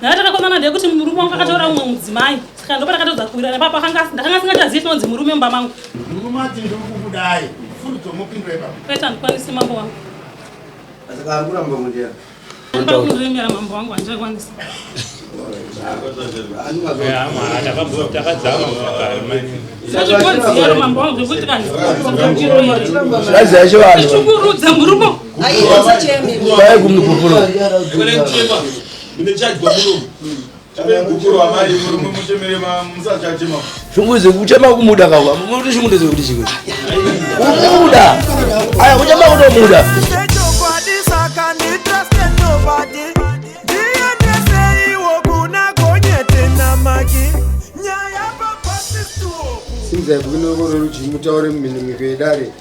Ndakatakomana ndekuti murume wangu akataura umwe mudzimai. Saka ndopa takatodza kuwirana papa ndakanga singachazivi kuti murume mumba mangu. Murume ati ndokukudai. Fundo mupindwe baba. Peta ndikwanisi mambo wangu. Saka akura mambo ndia. Ndakundimira mambo wangu andikwanisi. Shunguze kuchema kumuda kawa. Muti shunguze kuti chiko. Kumuda. Aya kuchema kuti muda. Sinza kuno ruchi mutaure mminimike dare.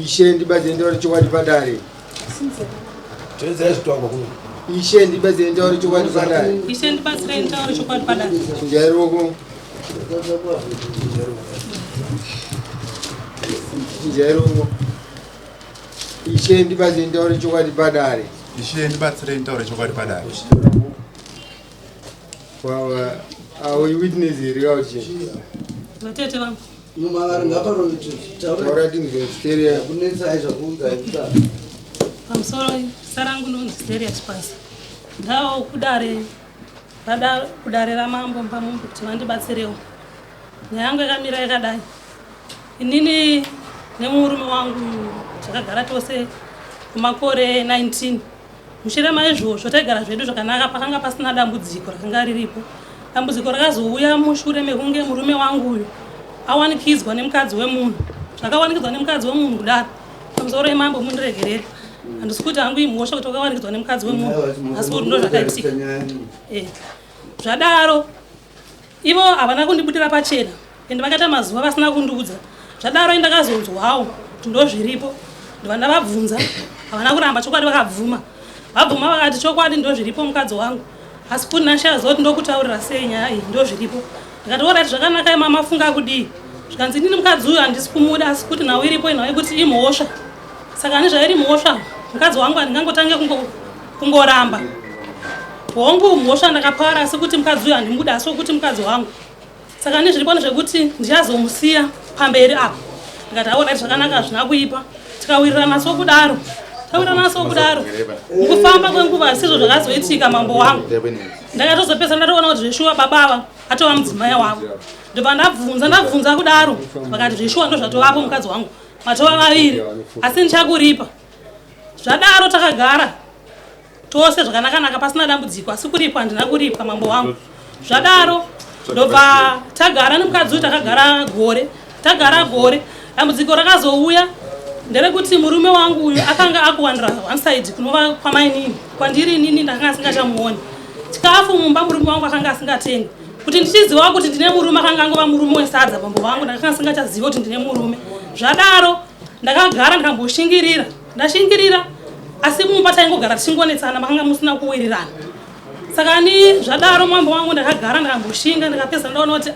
Ishe ndibaze ndori chokwadi padare. Sinza. Tezera chitwanga kuno. Ishe ndibaze ndori chokwadi padare. Ishe ndibaze ndori chokwadi padare. Njairoko. Njairoko. Ishe ndibaze ndori chokwadi padare. Ishe ndibaze ndori chokwadi padare. Wawa awi witness iri auchi. Vatete vangu. Mumagara ngaparoniti. Taura dingo stereo kunetsa izvo kunga ita. Pamusoro sarangu ndonzi serious pasi. Ndawo kudare kudare ramambo pamumbu kuti vandibatsirewo. Nyangu yakamira yakadai. Inini nemurume wangu takagara tose kumakore 19. Mushure maizvozvo taigara zvedu zvakanaka pakanga pasina dambudziko rakanga riripo. Dambudziko rakazouya mushure mekunge murume wangu uyu awanikidzwa nemukadzi wemunhu. Zvakawanikidzwa nemukadzi wemunhu kudaro. Pamusoro yemambo mundiregerere. Handisi kuti hangu imhosva kuti wakawanikidzwa nemukadzi wemunhu. Asi kuti ndo zvakaitika. Zvadaro ivo havana kundibudira pachena. Ende vakaita mazuva vasina kundiudza. Zvadaro indakazonzwawo kuti ndozviripo. Ndova ndavabvunza. Havana kuramba chokwadi vakabvuma. Vabvuma vakati chokwadi ndozviripo mukadzi wangu. Asi kuti nashazo kuti ndokutaurira sei nyaya iyi ndozviripo. Ndikati orati zvakanaka mama funga kudii. Zvikanzi ndini mukadzi uyu handisi kumuda asi kuti nawo iripo inayo kuti imhosva. Saka nezvairi mhosva mukadzi wangu handingangotange kungoramba. Hongu mhosva ndakapara asi kuti mukadzi uyu handimuda asi kuti mukadzi wangu. Saka nezviripo nezvekuti ndichazomusiya pamberi apo. Ndikati orati zvakanaka hazvina kuipa. Tikawirirana sokudaro. Tawirana sokudaro. Mukufamba kwenguva sizvo zvakazoitika mambo wangu. Ndakatozopesa ndatoona kuti zveshuwa babava atova mudzimai wavo. Ndobva ndabvunza kudaro. Vakati zveshuwa ndo zvatovapo mukadzi wangu. Matova vaviri. Asi ndichakuripa. Zvadaro takagara. Tose zvakanaka pasina dambudziko asi kuripa handina kuripa mambo wangu. Zvadaro ndobva tagara nemukadzi uyu takagara gore. Tagara gore. Dambudziko rakazouya. Nderekuti murume wangu uyu akanga akuwandira one side kunova kwamainini. Kwandiri inini ndakanga singachamuoni. Chikafu mumba murume wangu akanga asingatengi. Kuti ndichiziva kuti ndine murume akanga angova murume wesadza bambo wangu ndakanga singachaziva kuti ndine murume. Zvadaro ndakagara ndikamboshingirira. Ndashingirira asi mumba taingogara tichingonetsana makanga musina kuwirirana. Saka ni zvadaro mambo wangu ndakagara ndikamboshinga ndikapedza ndaona kuti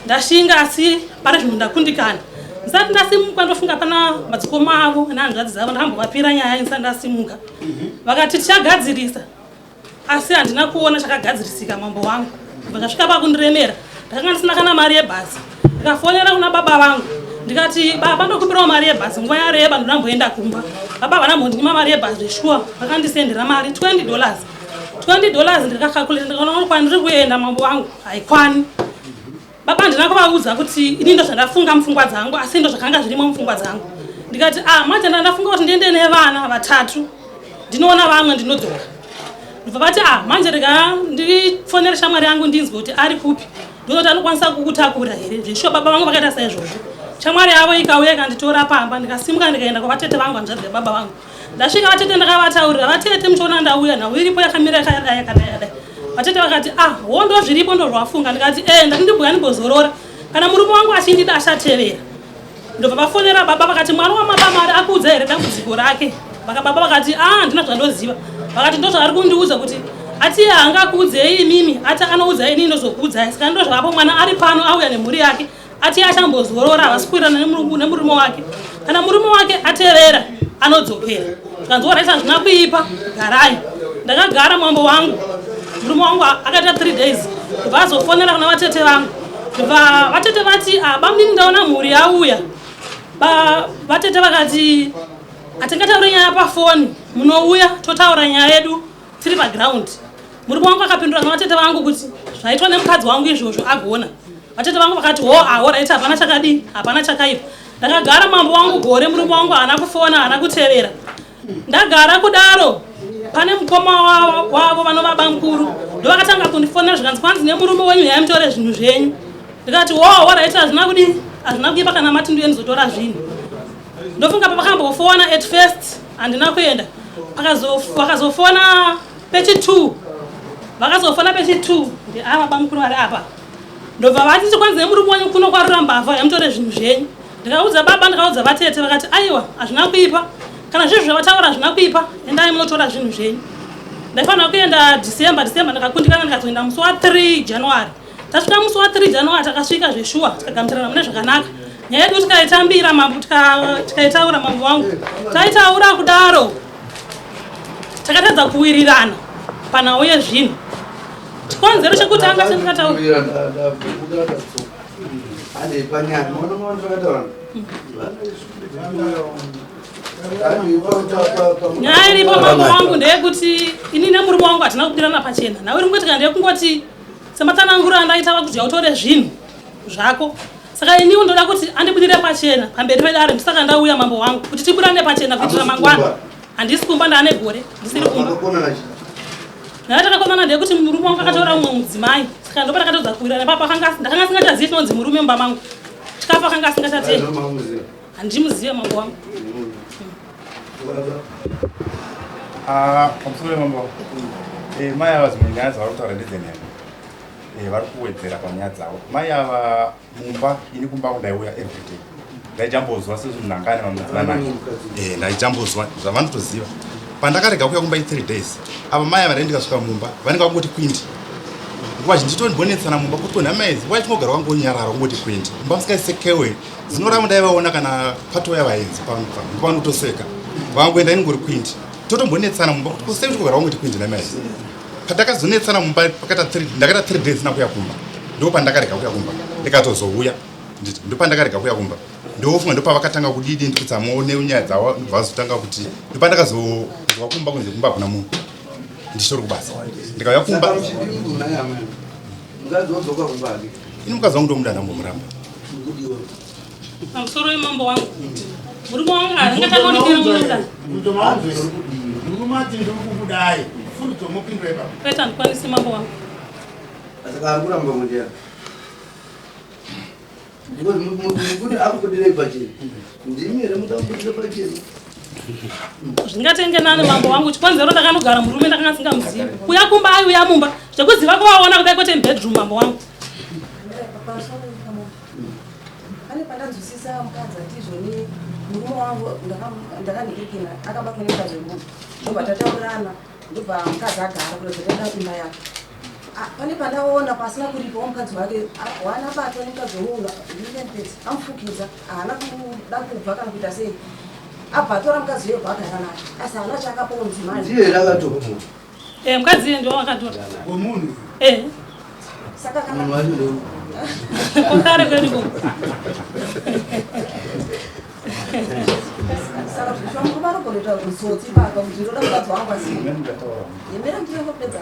ndashinga asi pari zvinhu ndakundikana. Ndisati ndasimuka ndofunga pana madzikoma avo nehanzvadzi dzavo ndakambovapira nyaya ndisati ndasimuka. Vakati tichagadzirisa. Asi handina kuona chakagadzirisika mambo wangu. Vakasvika pakundiremera. Ndakanga ndisina kana mari yebhasi. Ndikafonera kuna baba vangu. Ndikati baba ndokumbirawo mari yebhasi nguva yareba ndinamboenda kumba. Baba vanambondinima mari yebhasi zveshuwa vakandisendera mari $20. $20 ndikakakulira ndikaona kuti kwandiri kuenda mambo wangu haikwani. Baba ndina kuvaudza kuti ini ndo zvandafunga mupfungwa dzangu asi ndo zvakanga zvirimo mupfungwa dzangu. Ndikati manje ndafunga kuti ndiende nevana vatatu. Ndinoona vamwe ndinodzoka. Ndibva vati manje rega ndifonere shamwari yangu ndinzwe kuti ari kupi. Ndinoti anokwanisa kukutakura here. Zveshuwa baba vangu vakaita saizvozvo. Shamwari yavo ikauya ikanditora pamba ndikasimuka ndikaenda kuvatete vangu hanzvadzi baba vangu. Ndasvika vatete ndakavataurira vatete muchiona ndauya nawo iripo yakamira yakadai. Vatete vakati ndo zviripo ndo zvawafunga. Ndikati ndandibhuya ndimbozorora kana murume wangu achindida achatevera. Ndobva vafonera baba vakati mwana wamabamari akuudza here dambudziko rake. Baba vakati ndina zvandoziva. Vakati ndo zvaari kundiudza kuti ati hangakuudzei imimi ati anoudzai inini ndozokuudzai. Saka ndo zvavapo mwana ari pano auya nemhuri yake ati achambozorora havasikwirana nemurume wake. Kana murume wake atevera anodzokera. Zvikanzi oraisa zvina kuipa garai. Ndakagara mambo wangu. murume wangu akaita 3 days kubva azofonera kuna vatete vangu kubva vatete vati bamudini ndaona mhuri yauya vatete vakati hatingataure nyaya pafoni munouya totaura nyaya yedu tiri paground. Murume wangu akapindura kuna vatete vangu kuti zvaitwa nemukadzi wangu izvozvo agona. Vatete vangu vakati right, hapana chakadi hapana chakaipa. Ndakagara mambo wangu gore murume wangu haana kufona haana kutevera. Ndagara kudaro pane mukoma wavo vanova bamukuru ndovakatanga kundifonera zvikanzi kwanzi nemurume wenyu yaimutore zvinhu zvenyu. Ndikati right, hazvina kuipa kana mati ndiye ndizotora zvinhu. Ndofunga pavakambofona at first handina kuenda. Vakazofona pechi 2 ava bamukuru vari apa. Ndobva vati kwanzi nemurume wenyu kuno kwarura mbavha yamutore zvinhu zvenyu. Ndikaudza baba ndikaudza vatete vakati aiwa hazvina kuipa kana zvinhu zvavataura hazvina kuipa endai munotora zvinhu zvenyu. Ndaifanira kuenda December ndakakundikana ndikazoenda musi wa3 January. Tasvika musi wa3 January takasvika zveshuwa tikagamuchirana mune zvakanaka. Nyaya yedu tikaitambira mambo tikaitaura mambo wangu taitaura kudaro takatadza kuwirirana panhau yezvinhu. Chikonzero chekutanga chandikataura nyaya iripo mambo wangu ndeyekuti ini nemurume wangu hatina kubudirana pachena. Nawe ringotika ndeyekungoti sematsanangura andaita vakuti yautore zvinhu zvako. Saka iniwo ndoda kuti andibudire pachena pamberi pedare ndisaka ndauya mambo wangu kuti tiburane pachena kuitira mangwana. Handisi kumba ndaane gore ndisiri kumba. Naye takakonana ndeyekuti murume wangu akataura mumwe mudzimai. Saka ndopa takatodza kuwirana papa ndakanga singachazivi chinonzi murume mumba mangu. Chikafa akanga asingachatendi. Handimuzive mambo wangu. Pamusoro mambo mai ava dzimwe nyaya dzavari kutaura ndedzenene vari kuwedzera panyaya dzavo. Mai ava mumba ini kumba kundaiuya everyday ndaijambozwa sezvinhangane vanodzivanai ndaijambozwa zvavanotoziva. Pandakarega kuuya kumba i3 days ava mai ava ndaindikasvika mumba vanenge vangoti kwindi nguva zhinji tondibonetsana mumba kuti konhamaizi wai tinogara wangonyarara kungoti kwindi mumba musikaisekewe dzinoramba ndaivaona kana patoya vaenzi panotoseka vangoenda inongori kwindi totombonetsana mumba kuti kusei tikogara wangoti kwindi namaizi. Pandakazonetsana mumba ndakaita 3 days sina kuya kumba ndopandakarega kuya kumba ndikatozouya ndopandakarega kuya kumba ndofunga ndopavakatanga kudidi ndikudzamo nenyaya dzavo vazotanga kuti ndopandakazozwa kumba kunze kumba kuna munhu ndichitori kubasa ndikauya kumba ini mukadzi wangu ndomuda ndambomuramba. Pamusoro wemambo wangu murume wangu haringatakonikiramunda murume ati ndiri kukudai furudzomupindure ipapo kwete handikwanisi mambo wangu. Saka arikuramba mundia kuti akubudirei pachena ndimi here mutamubudire pachena zvingatengenane mambo wangu. Chikonzero ndakanogara murume ndakanga singamuzivi kuya kumba aiuya mumba zvekuziva kuvaona kudai kwete bedroom mambo wangu. Pane pandanzwisisa mukadzi atizvoni murume wangu ndakanhikikina akabatwa nemukadzi wemunhu ndobva tataurana ndobva mukadzi agara kurezoenda imba yake. Pane pandaona pasina kuripawo mukadzi wake wana batwa nemukadzi wemunhu amufukidza haana kuda kubva kana kuita sei abva atora mukadzi webva agara naye asi haana chaakapawo mudzimai ndiye rakatora mukadzi iye ndiwo wakatora wemunhu saka kana kokare kweduko saka zvishwangu vanogoneta rusotsi paka kuti ndoda mukadzi wangu asiya yemera ndiyengopedza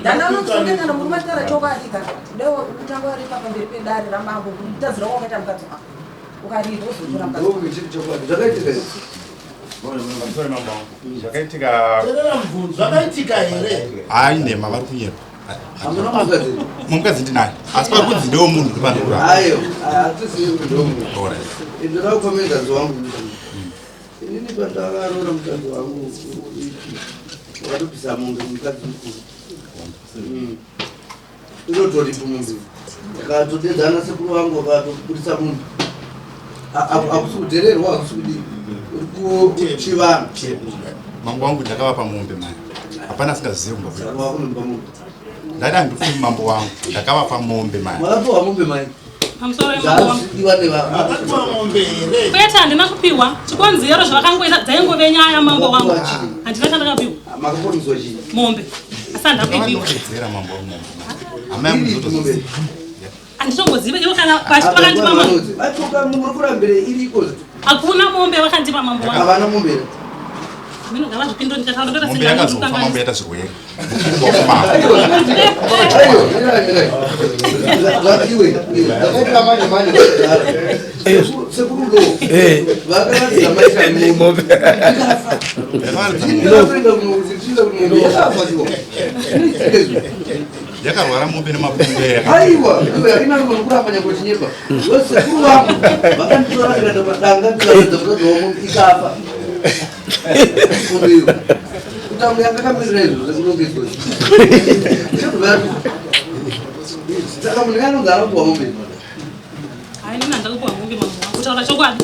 ndandanotsunge kana murume atara chokwadi kana dewo kutanga waripa pamberi pedare ramambo kutadzira wakaita mukadzi wako ukaripa uzotora mukadzi Zvakaitika zvakaitika here hai nema vari kunyepa mumukadzi ndinaye asi pakudzi ndewo munhu ndipandikura ayo hatisiyi ndomunhu ndoda kukomedza mukadzi wangu inini pandakaroora mukadzi wangu wakatopisa munhu mukadzi mukuru inotoripo munhu akatodedzana sekuru wangu akatobudisa munhu akusi kudhererwa akusi kudii uri kuchivanhu mambo wangu ndakavapa mombe mai hapana asingazivi wakunomba munhu ndaida ndifuni mambo wangu ndakavapa mombe mai makapiwa mombe mai pamusoro wemambo wangu Akatwa mombe here. kwete handina kupiwa chikonzero zvavakangoita dzaingove nyaya mambo wangu handina chandakapiwa mombe asi handakuipiwa Wedzera mambo wangu. Amai muzotoziva. handitongoziva ivo kana pashi vakandipa mambo hakuna mombe vakandipa mambo wangu mino ngavazvipindura ndikataura Mombe yakazofa mambo yaita zvirwere. Yakarwara mombe nemapunge. aiwa ina rumwe kurambanya kuchinyepa sekuru wangu vakanditora ndikaenda padanga ndikaedza kutodzoma ikafa kutamu yangakamirira izvo zvekunongedzwa saka munhu anogara kuwa mombe hai nini handakupiwa mombe mambo wangu kutaura chokwadi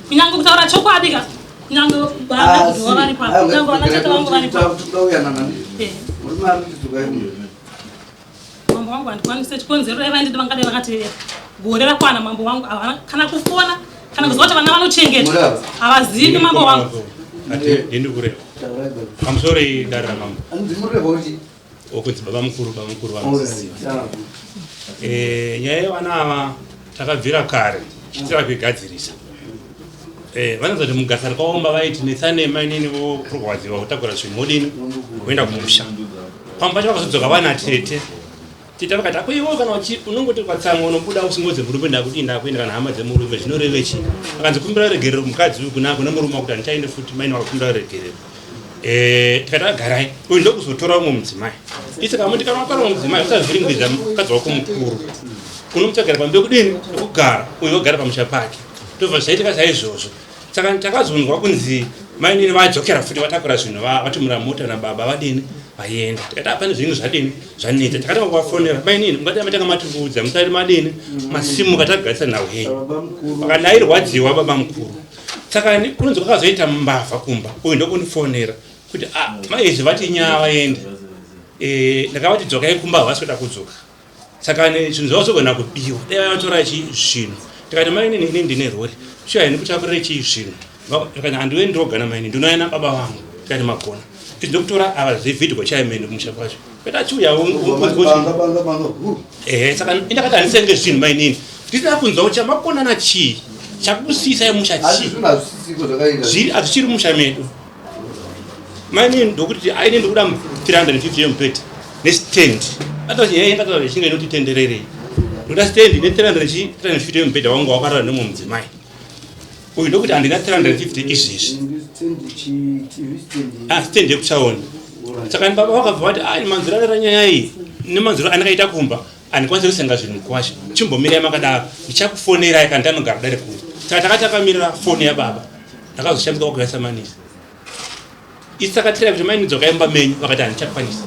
kunyange kutaura chokwadi ka kunyange vana kuti vavari papa kunyange vanachata vangu vari papa tukauyanana muri mari tizukai mambo wangu handikwanise chikonzero evainditi vangadai vakatevera gore rakwana mambo wangu havana kana kufona kana kuziva kuti vana vanochengeta havazivi mambo wangu ati ndindi kureva pamusoro idare ramambo andzimureva kuti okunzi baba mukuru vanoziziva nyaya yevana ava takabvira kare tichitira kuigadzirisa vanoza kuti mugasa rakaomba vaiti netsanema inini vokurwadziwa kutakura zvinhu modini kuenda kumusha pamwe pacho vakazodzoka vana tete tita vakati akuiwo kana unongoti kwatsamwa unobuda usingodze murume ndakuti ndakuenda kana hama dzemurume zvinoreve chii akanzi kumbira regerero mukadzi uyu kuna murume wakuti handichaende futi maini vakakumbira regerero tikati agarai uyu ndokuzotora umwe mudzimai isaka mundikana wakara mudzimai usazviringidza mukadzi wako mukuru unomutsvagara pambe kudini ekugara uyu ogara pamusha pake tobva zvaitika saizvozvo saka takazonzwa kunzi mainini vadzokera futi vatakura zvinhu vatumira mota nababa vadini vaenda tikati apane zvinhu zvadini zvanetsa takati vakuvafonera mainini mungati amatanga matiudza musari madini masimuka tagadzisa nhau henyu vakandairwadziwa baba mukuru saka kunonzi kwakazoita mbavha kumba uyu ndokundifonera kuti maizvi vati nyaya vaende ndakavati dzokai kumba havasikuda kudzoka saka zvinhu zvavasogona kubiwa dai vatora zvinhu tikati mainini ini ndine rori shuwa ini kutakurire chii zvinhu kana handiwe ndogana maini ndinoyana baba vangu tikati magona tizokutora ava zevhidhio chaimene kumusha kwacho kweta chiuya saka indakati handisenge zvinhu mainini ndisina kunzwa chamakonana chii chakusisai musha chii hazvichiri musha medu mainini ndokuti aine ndikuda 350 yemubhedha nestand ataaengataa ichinge inotitendererei ndoda stand ine 350 yemubhedha wangu wakarara nemwe mudzimai uyu ndokuti handina 350 izvezvi stand yekuchaona saka baba vakabva vati manziro arera nyaya iyi nemanziro andakaita kumba handikwanisi kusenga zvinhu kwasho chimbomirai makadaro ndichakufonerai kana tanogara dare kure saka takati takamirira foni yababa ndakazoshambuka kugaisa manisi isaka tirai kuti maini dzokaimba menyu vakati handichakwanisa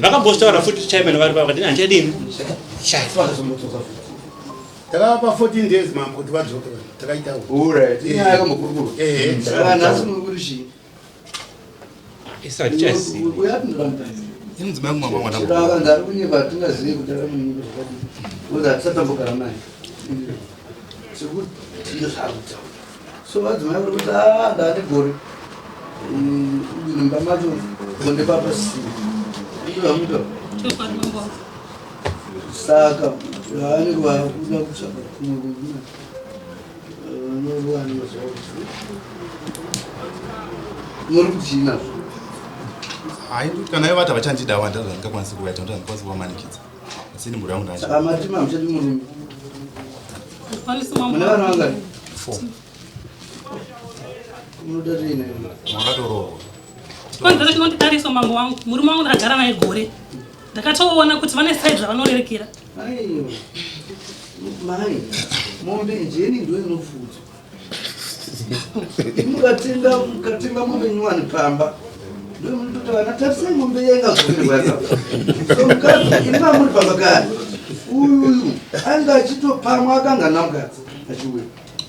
vakambostaura futi chaimene vari vakati handichadini shai Takapa 14 days mambo kuti vadzoke takaitawo. Alright. Inyaya kamukuru. Nasi mukurishi. Isa chasi. Uyapindura. Inzima kumama mwana. Saka ngari kunyika tingazivi kuti aramunyika zvakadini. Uza tisatambukana naye. Sekuti ndozvakuta. So vadzimai vari kuti ndane gore. Nyumba macho konde papa si. Ndozvamuta. Saka vanenge vakuda kutsvaka kumwe kungina noluwanisa muri kuchina Hai kana ivata vachandida wanda ndingakwanisi kuvaita kuti handikwanisi kuvamanikidza asi ni mburi yangu ndacho saka matima muchati murume mune vana vangani 4 munoda tiine mwakatorohwa konzero chinonditariswa mambo wangu murume wangu ndakagara naye gore ndakatoona kuti vane saidi zvavanorerekera aiwa mai mombe njeni ndo inofudzwa mukatenga mombe nyuwani pamba ndo munototi vana tarisai mombe yengazoirwa so mukadzi inima muri pamba kare uyuyu anga achitopamwa akanga namukadzi achiuya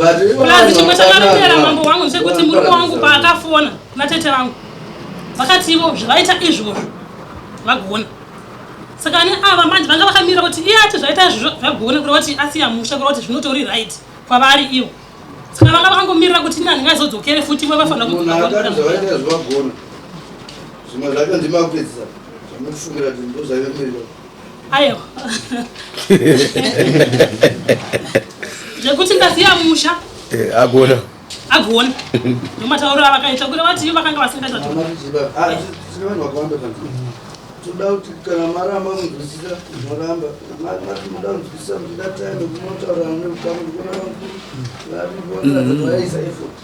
plazi chimwe chakaremera mambo wangu ndechekuti murume wangu paakafona kuna tete vangu vakati ivo zvavaita izvozvo vagona saka ne ava manje vanga vakamira kuti iye ati zvaita izvozvo vagona kureva kuti asiya musha kureva kuti zvinotori right kwavari ivo saka vanga vakangomirira kuti nani ngazodzokere futi ivo vafanira zvimwe zvacho ndimakupedzisa zvamukufungira kuti ndozvavemerera aiwa zvekuti ngasiya musha agona nomatauro avakaita kure vati ivo vakanga vasingaita vanhu vakawanda toda kuti kana maramba munzwisisa maramba muda kunzwisisa mudataime kunotaura nemukamuaisa effort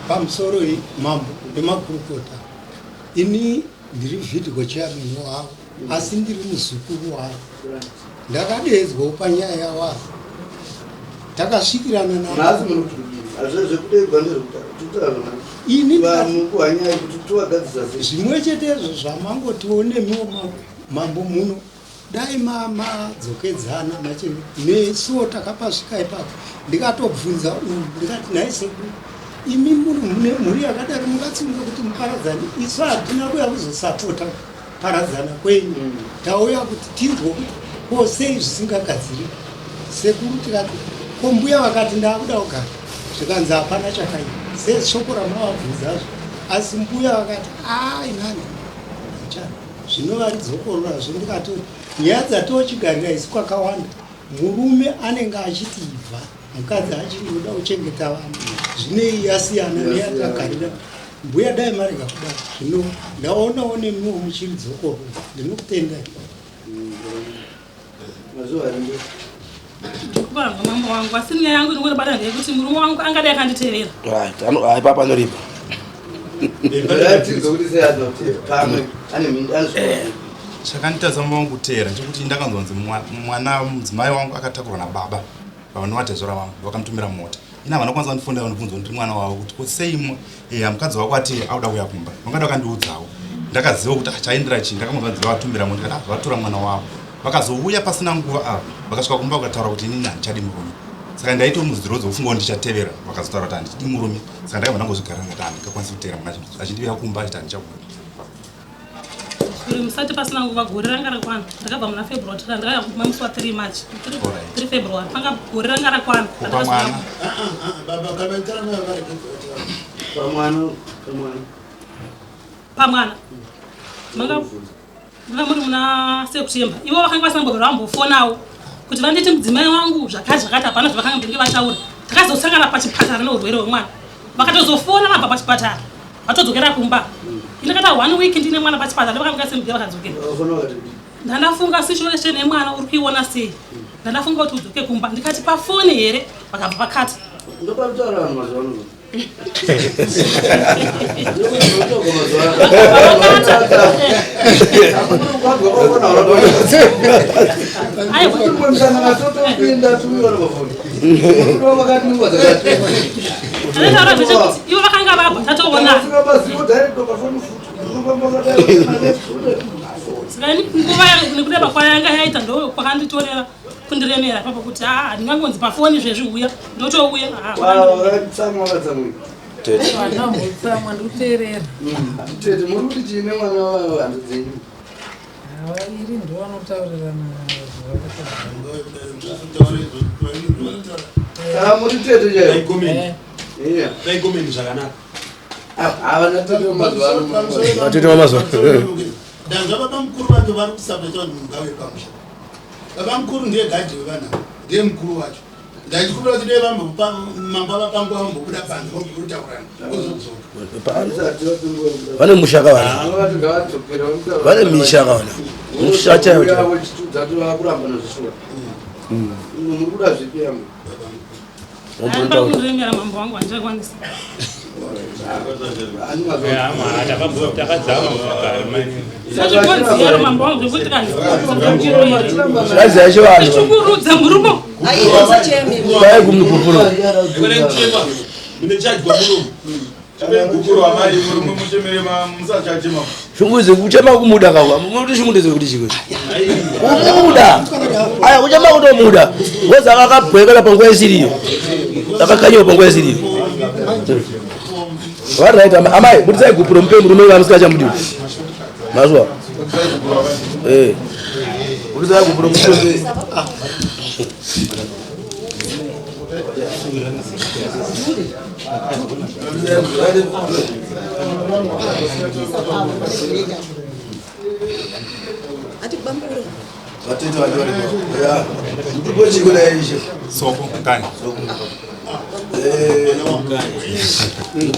pamusoro mambo nemakurukota ini ndiri vhidhiko chairman wavo asi ndiri muzukuru wavo ndakadedzwa panyaya yawavo takasvikirana zvimwe chetezvo zvamangotiwo nemiwo mambo muno dai madzokedzana nesuwo takapasvika ipapo ndikatobvunza uyu ndikati naisekuru imi muri mhuri yakadaro mungatsunga kuti muparadzane isu hatina kuya kuzosapota paradzana kwenyu tauya kuti tinzwa kuti ko sei zvisingagadziri sekuru tikati ko mbuya vakati ndakuda kugara zvikanzi hapana chakaita seshoko ramavabvunzazvo asi mbuya vakati inani zvinova ridzokorora ndikati nyaya dzatochigarira isu kwakawanda murume anenge achiti ibva mukadzi achinoda kuchengeta vanhu zvinei yasiyana neyatagarira mbuya dai marega kudaro zvino ndaonawo nemiwo muchiri dzokorora ndinokutendai ndikuvanga mambo wangu asi nyaya yangu ndinobata ndeyekuti murume wangu angadai akanditevera papa anoripa chakanditadza mumba wangu kutera chekuti ndakanzonzi mwana mudzimai wangu akatakurwa nababa vavanowatezvora vangu vakamutumira mota ina vanokwanisa kundifunda vanobvunza ndiri mwana wavo kuti sei mukadzi wako ati auda kuya kumba vangada vakandiudzawo ndakaziva kuti chaindira chii ndakamuzvanzi vavatumira mota tikati vatora mwana wavo vakazouya pasina nguva ava vakasvika kumba vakataura kuti inini handichadi murume saka ndaito muzirodzi wofungawo ndichateverera vakazotaura kuti handichadi murume saka ndakabva ndangozvigara ngati handingakwanisi kutevera mwana achindivira kumba achiti handichabuda musati pasina nguva gore ranga rakwana ndakabva muna february ndakabva musi wa 3 march 3 february panga gore ranga rakwana pamwana manga muri muna september ivo vakanga vasambogara vambofonawo kuti vanditi mudzimai wangu zvakati hapana zvavakanga mbenge vataura takazosangana pachipatara neurwere hwemwana vakatozofona vabva pachipatara vatodzokera kumba ndakata 1 week ndine mwana pachipatara ndavakanga semubve vakadzokera ndandafunga situation yemwana uri kuiona sei ndandafunga kuti udzoke kumba ndikati pafoni here vakabva vakata ivo vakanga vabva tatoona nguva nekureba kwayanga yaita ndo kwakanditorera kundiremera papa kuti handingangonzi pafoni zvezviuya ndotouya ndikuteerera tete muri kuti chiine mwana wavo hando dzenyu iri ndovanotaurira muri tete chaiyo daigomeni zvakanaka havana tete wamazuva ndanzva baba mukuru vacho vari kusabata vanhu mungave pamusha baba mukuru ndiye gadhi wevana ndiye mukuru wacho ndachikuvira kuti dei mamba vapangu vambobuda panze vombotaurana ozodzoka vane mushaka vane mishaka vana mushachayokuramba nazvishuwa muri kuda zvipi yangu kunduremera mambo wangu handichakwanisa sachikonziyaro mambo wangu zvekuti kandichungurudza murumo vai kumukupuro Shunguze kuchema kumuda kawa. Mudu shunguze kuti chikwe. Kumuda. Aya kuchema kuto muda. Ngoza akabwekela pangwe siriyo. Akakanyo pangwe siriyo. Right amai kuti sai gupuro mpembu rumela musikacha mudi. Mazwa. Kuti sai gupuro mpembu.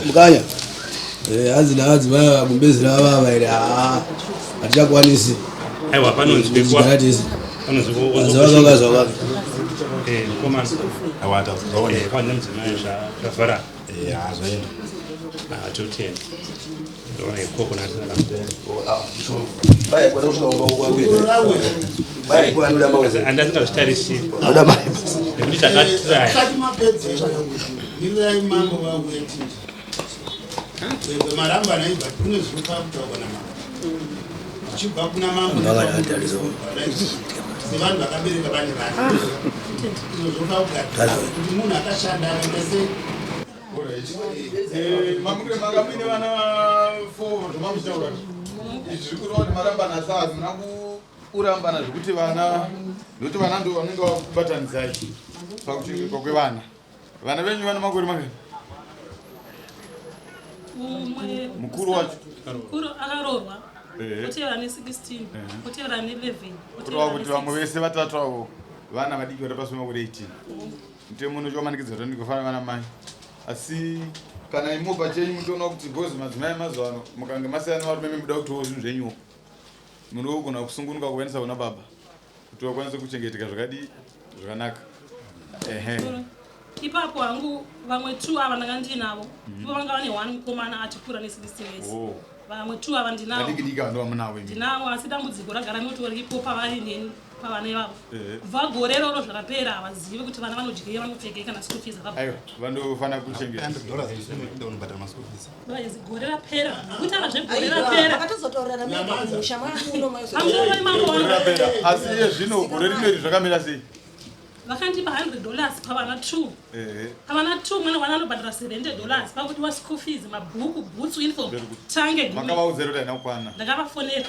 Mukanya hazi vaya kumbezera vava iri hatichakwanisi aiwa panonzwikwa zvakazvakazvakazvaka pane mudzimai zvavhara zvaenda atotenda andasingazvitarisi nekuti takatiraya marambana ibva kune zviruka kutaurwa namama uchibva kuna mambo sevanhu vakabereka vane vana izvozvofa kugara kuti munhu akashanda akaendese mamukire makamuine vana 4 zvomamuchitaura izvi zviri kureva kuti marambana asa hazina kurambana zvekuti vana nokuti vana ndo vanenge vakubatanidzai pakuchengetwa kwevana. Vana venyu vana makore makani? Mukuru wacho akaroorwa kutevera ne16 kutevera ne11 kurova kuti vamwe vese vatatu avo vana vadiki vari pasi pemakore 18 mutemo unochiwamanikidza kuti ndikofanira vana mai. Asi kana imo pachenyu mutoona kuti bhozi madzimai mazuva ano mukange masiyana varume memuda kutowo zvinhu zvenyuwo munogona kusungunuka kuendesa kuna baba kuti vakwanise kuchengeteka zvakadii zvakanaka. ipapo hangu vamwe 2 ava ndanga ndinavo ivo vanga vane 1 mukomana atikura ne16 years vamwe 2 ava ndinavo ndinavo asi dambudziko ragara notori ipo pavari neni pavana ivavo kubva gore roro zvakapera havazivi kuti vana vanodya vanopfekei kana school fees aiwa vandofanira kuchengeta gore rapera kuti ava zvegore rapera asi iye zvino gore rineri zvakamira sei? vakandipa $100 pavana 2 pavana 2 mwana wana anobhadhara $70 pakudiwa school fees mabhuku bhutsu uniform tange makavaudza kuti haina kukwana ndakavafonera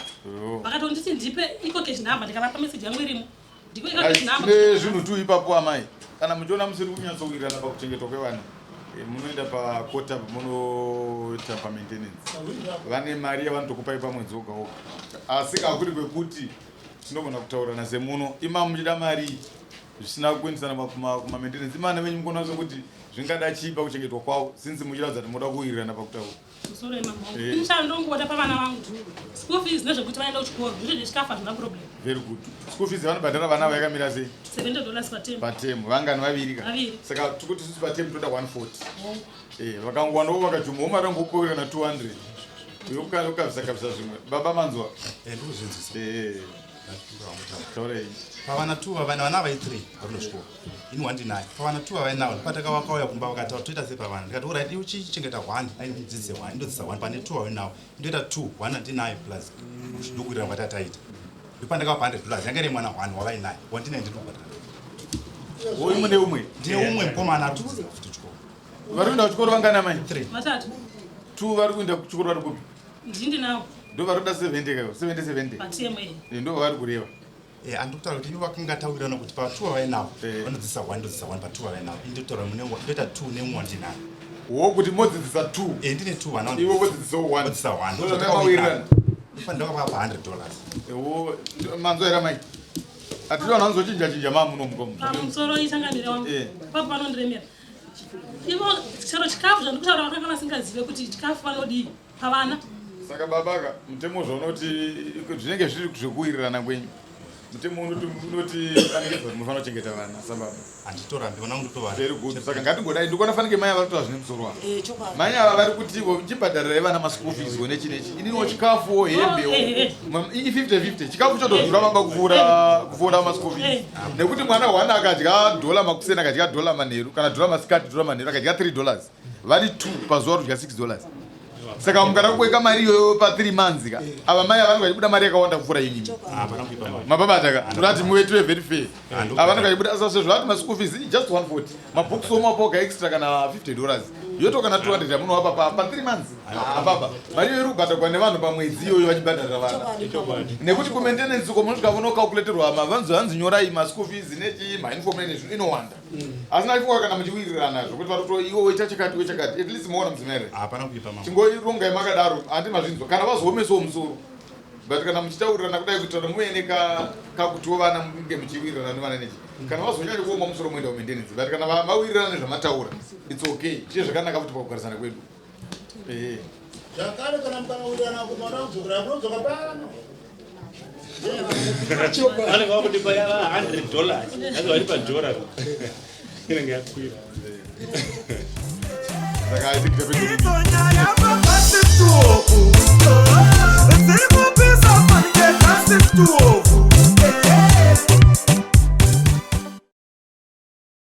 vakatonditi ndipe ikokeshi nhamba ndikavapa meseji yangu irimo ndiko ikokeshi nhamba zvinhu tu ipapo amai kana muchiona musiri kunyatsowirirana pakuchengetwa kwevana munoenda pakota munoita pamaintenance vane mari yavanotokupai pamwedzi woga woga asi kakuri kwekuti tinogona kutaurana semuno ima muchida mari zvisina kuendesana kumamaintenance imana venyu mukonaso kuti zvingada chipa kuchengetwa kwavo sinzi muchiratidza kuti muda kuwirirana pakutaura ndichandongoda pavana vangu school fees nezvekuti vaenda kuchikoro zvizvo zvechikafu hazvina problem. Very good. School fees vanobhadhara vana vayakamira sei? $70 patemu vangani vaviri ka saka tikuti sisi patemu toda 140 vakangwanawo vakajumawo mari angokorera na 200 ukavisa zvimwe baba manzwa taurei pavana 2 vana vai 3 varinochikoro ini wandinaye pavana 2 vainawo patakavakauya kumba vakati toita sepavana ndikati orit iwe uchichengeta 1 aindidzidzise 1 indodzisa 1 pane 2 vainawo ndoita 2 1 handinayo plus ndokuitira vatataita ndipandakapa $100 yanga iri mwana 1 wavainaye wandinaye ndinobhadhara umwe neumwe ndine umwe mukomana atudzira futi chikoro vari kuenda kuchikoro vangana mai 3 vatatu 2 vari kuenda kuchikoro vari kupi ndindinawo ndo vari kuda 70 kayo 70 patemu ndo vari kureva andikutaura kuti ivo vakangataurana kuti pa2 vainawo vanodzidzisa 1 ndodzidzisa 1 pa2 vainawo indotaura ndoita 2 neumwe wandinayo wo kuti modzidzisa 2 ndine 2 vana ivo vodzidzisa 1 vodzidzisa 1 ndozvakawirirana ndakavapa $100 wo manzo era mai atinoona nzochinja mamuno mukomo pamusoro itangamire wangu papo vanondiremera ivo chero chikafu zvandikutaura vakanga vasingazive kuti chikafu vanodii pavana saka babaka mutemo zvaunoti zvinenge zviri zvekuwirirana kwenyu mutemo unoti fanekedzwa kuti mufanira kuchengeta vana sababa handitorambi vana kundotovara very good saka ngatingodai ndikuona fanike mai ava vatoa zvine musoro wavo mai ava vari kuti chibhadharirai vana maschool fees nechi nechi ininiwo chikafuwo hembewo i50-50 chikafu chotodhura baba kupfuura maschool fees nekuti mwana hwana akadya $, makuseni akadya $, manheru kana $, masikati $, manheru akadya $3 vari 2 pazuva kudya $6. Saka mukada kuweka mari iyoyo pa 3 months ka ava mai avanenge vachibuda mari yakawanda kupfuura yenyini mababata ka turati muwetu very fair avanenge vachibuda sasa zvati maschool fees just 140 mabooks omapoka extra kana $50 yoto kana 200 yamunovapa pa 3 months apapa mari iyoyo irikubhadharwa nevanhu pamwedzi iyoyo vachibhadharira vana nekuti kumaintenance uko munosvika vonokalkuleterwa hanzi nyorai maschool fees nechi mainform nezvinhu inowanda asi naifika kana muchiwirirana zvokuti vatoto iwe weita chakati wechakati at least moona mudzimere chingoirongai makadaro handi mazvinzwa kana vazomesawo musoro but kana muchitaurirana kudai kuitira muene kakutiwo vana munge muchiwirirana nevana nechi kana vazonyanya kuoma musoro moenda kumaintenance but kana mawirirana nezvamataura it's okay chie zvakanaka kuti pakugarisana kwedu zvakare kana mukanawirirana kumwana kudzokera munodzoka pano anenge vakudipa $100 asi varipa $1 inenge yakwira saka I think It's